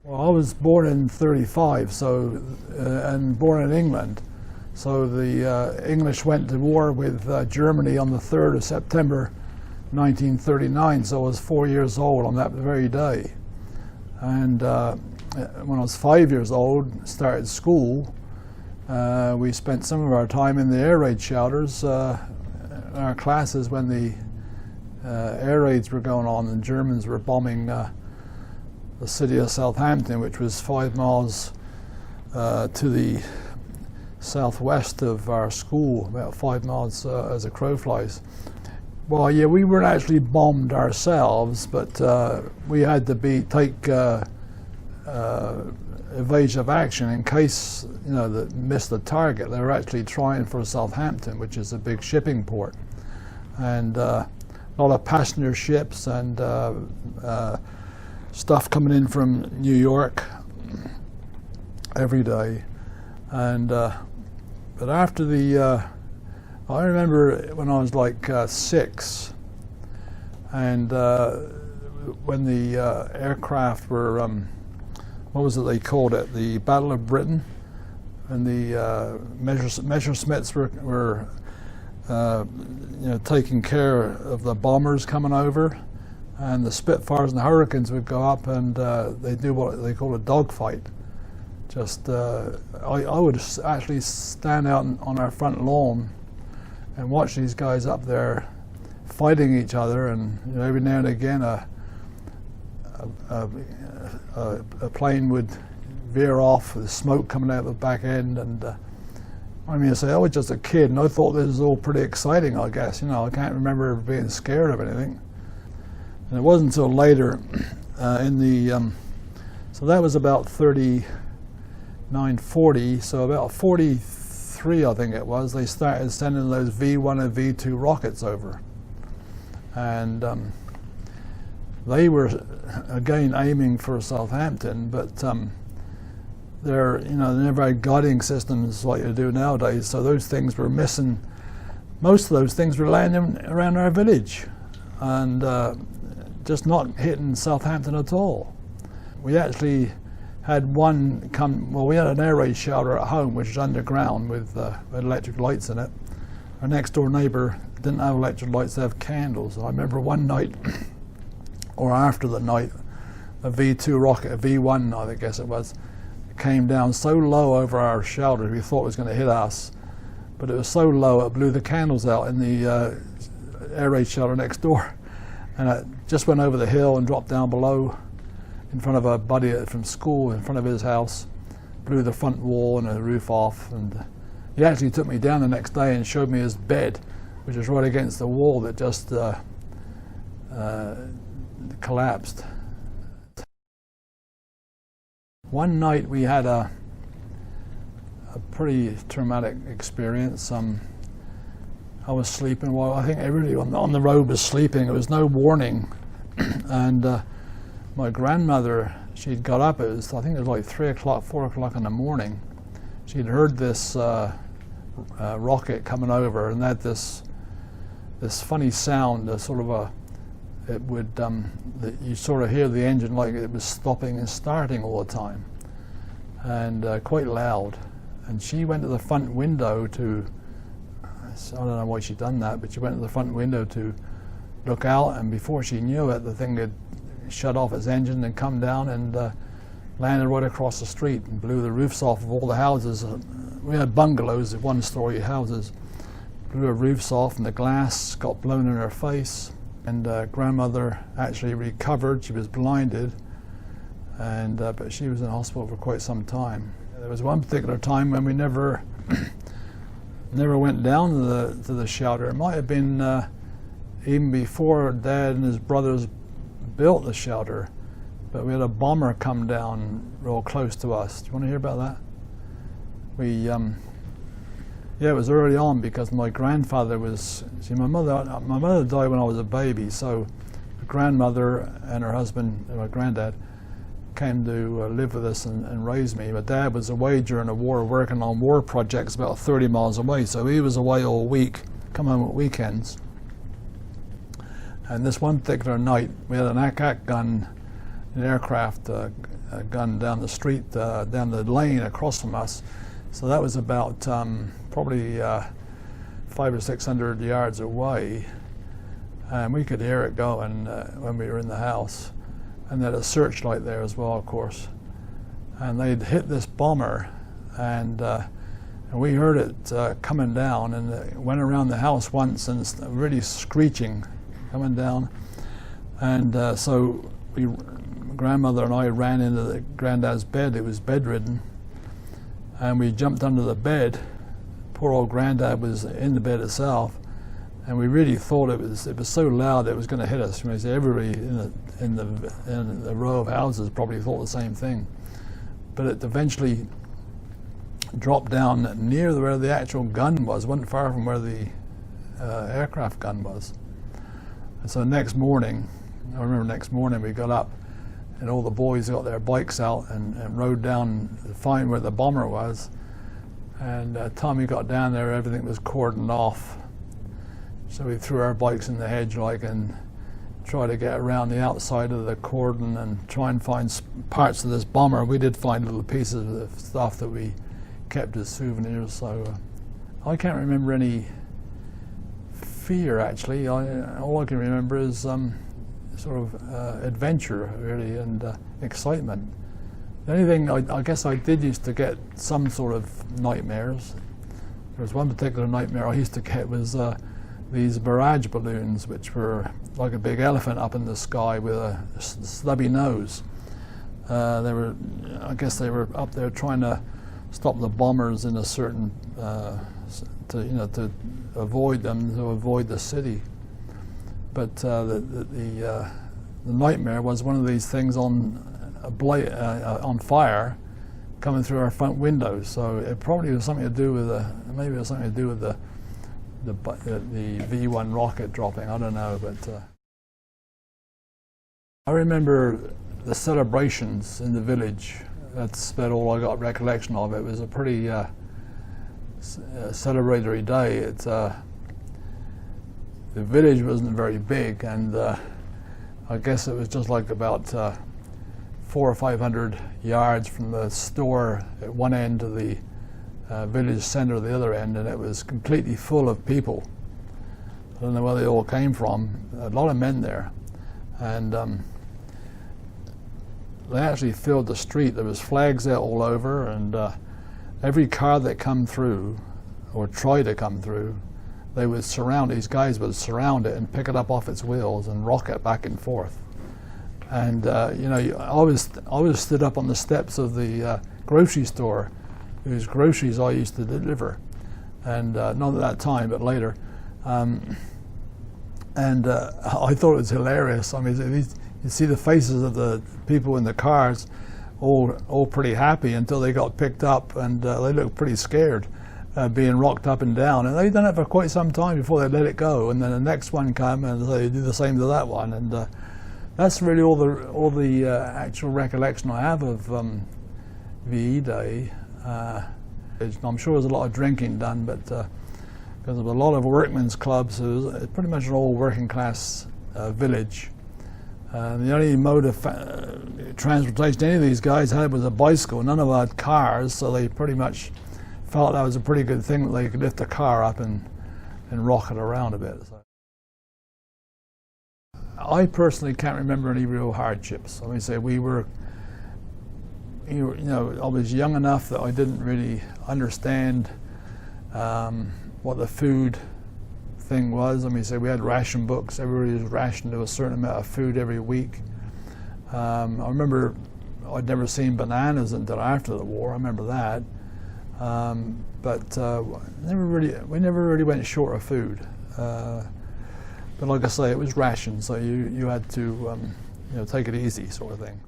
Well, I was born in '35, so and born in England. So the English went to war with Germany on the 3rd of September 1939, so I was 4 years old on that very day. And when I was 5 years old, started school, we spent some of our time in the air raid shelters, our classes when the air raids were going on and Germans were bombing the city of Southampton, which was 5 miles to the southwest of our school, about 5 miles as a crow flies. Well, yeah, we weren't actually bombed ourselves, but we had to take evasive action in case, that missed the target. They were actually trying for Southampton, which is a big shipping port, and a lot of passenger ships and stuff coming in from New York every day. And but after I remember when I was like 6, and when the aircraft were, what was it they called it, the Battle of Britain, and the Messerschmitts were taking care of the bombers coming over, and the Spitfires and the Hurricanes would go up, and they do what they call a dogfight. Just I would actually stand out on our front lawn and watch these guys up there fighting each other, and every now and again a plane would veer off with smoke coming out of the back end. And I mean, I was just a kid, and I thought this was all pretty exciting, I guess. I can't remember ever being scared of anything. And it wasn't until later so that was about 39, 40, so about 43, I think it was, they started sending those V1 and V2 rockets over. And they were, again, aiming for Southampton, but they're never had guiding systems like you do nowadays, so those things were missing. Most of those things were landing around our village, and just not hitting Southampton at all. We actually had one we had an air raid shelter at home, which is underground with electric lights in it. Our next door neighbor didn't have electric lights, they have candles. I remember one night, or after the night, a V2 rocket, a V1 I guess it was, came down so low over our shelter we thought it was going to hit us, but it was so low it blew the candles out in the air raid shelter next door, and it just went over the hill and dropped down below in front of a buddy from school, in front of his house, blew the front wall and the roof off. And he actually took me down the next day and showed me his bed, which was right against the wall that just collapsed. One night we had a pretty traumatic experience. I was sleeping while I think everybody on the road was sleeping. There was no warning, and my grandmother, she'd got up, I think it was like 3 o'clock, 4 o'clock in the morning. She'd heard this rocket coming over, and had this funny sound, you sort of hear the engine like it was stopping and starting all the time, and quite loud. And she went to the front window I don't know why she'd done that, but she went to the front window to look out, and before she knew it, the thing had shut off its engine and come down and landed right across the street and blew the roofs off of all the houses. We had bungalows, 1-story houses. Blew her roofs off, and the glass got blown in her face. And grandmother actually recovered. She was blinded, and but she was in hospital for quite some time. There was one particular time when we never went down to the shelter. It might have been even before Dad and his brothers built the shelter, but we had a bomber come down real close to us. Do you want to hear about that? Yeah, it was early on, because my grandfather my mother died when I was a baby, so my grandmother and her husband, my granddad, came to live with us and raise me. My dad was away during the war working on war projects about 30 miles away, so he was away all week, come home at weekends. And this one particular night, we had an AK gun, an aircraft gun down the street, down the lane across from us. So that was about probably 500 or 600 yards away, and we could hear it going when we were in the house. And they had a searchlight there as well, of course. And they'd hit this bomber, and we heard it coming down, and it went around the house once, and it's really screeching coming down. And so grandmother and I ran into the granddad's bed. It was bedridden, and we jumped under the bed. Poor old granddad was in the bed itself, and we really thought it was so loud it was going to hit us. Everybody in the row of houses probably thought the same thing. But it eventually dropped down near where the actual gun was. It wasn't far from where the aircraft gun was. And so next morning, I remember next morning we got up, and all the boys got their bikes out and rode down to find where the bomber was. And time we got down there, everything was cordoned off. So we threw our bikes in the hedge and try to get around the outside of the cordon and try and find parts of this bomber. We did find little pieces of stuff that we kept as souvenirs. So I can't remember any fear, actually. All I can remember is sort of adventure, really, and excitement. The only thing I guess I did used to get some sort of nightmares. There was one particular nightmare I used to get was these barrage balloons, which were like a big elephant up in the sky with a stubby nose. I guess they were up there trying to stop the bombers in a certain, to avoid them, to avoid the city. But the nightmare was one of these things on fire, coming through our front windows. So it probably was something to do with the V1 rocket dropping. I don't know, but I remember the celebrations in the village. That's about all I got recollection of. It was a pretty celebratory day. The village wasn't very big, and I guess it was just like about 400 or 500 yards from the store at one end to the village center at the other end, and it was completely full of people. I don't know where they all came from. A lot of men there, and they actually filled the street. There was flags out all over, and every car that come through or tried to come through, they would surround. These guys would surround it and pick it up off its wheels and rock it back and forth. And I always stood up on the steps of the grocery store, whose groceries I used to deliver, and not at that time, but later. And I thought it was hilarious. I mean, you see the faces of the people in the cars, all pretty happy until they got picked up, and they looked pretty scared, being rocked up and down. And they'd done it for quite some time before they let it go. And then the next one came, and they do the same to that one. And that's really all the actual recollection I have of VE Day. I'm sure there's a lot of drinking done, but because of a lot of workmen's clubs, it was pretty much an all working class village. The only mode of transportation any of these guys had was a bicycle. None of them had cars, so they pretty much felt that was a pretty good thing that they could lift a car up and rock it around a bit. So I personally can't remember any real hardships. Let me say, I was young enough that I didn't really understand what the food thing was. Let me say, we had ration books. Everybody was rationed to a certain amount of food every week. I remember I'd never seen bananas until after the war. I remember that. But we never really went short of food. But like I say, it was rationed, so you had to take it easy, sort of thing.